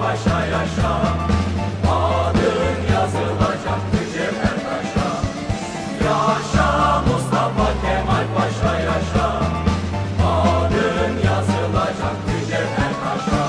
Paşa yaşa, adın yazılacak mücevher taşa. Yaşa Mustafa Kemal Paşa yaşa, adın yazılacak mücevher taşa.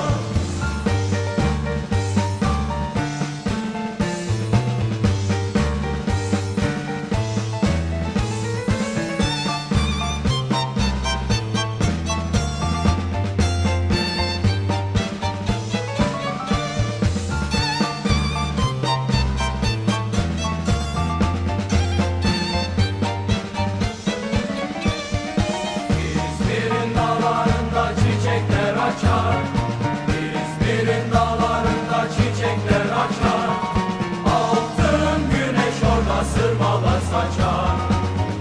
İzmir'in dağlarında çiçekler açar, İzmir'in dağlarında çiçekler açar. Altın güneş orada sırmalar saçar,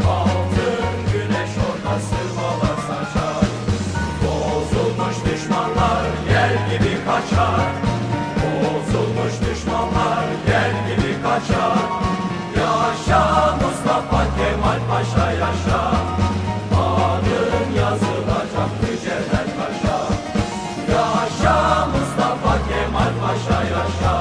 altın güneş orada sırmalar saçar. Bozulmuş düşmanlar yel gibi kaçar, bozulmuş düşmanlar yel gibi kaçar. Yaşa Mustafa Kemal Paşa yaşa, adın yazılacak mücevher taşa. Yaşa Mustafa Kemal Paşa yaşa.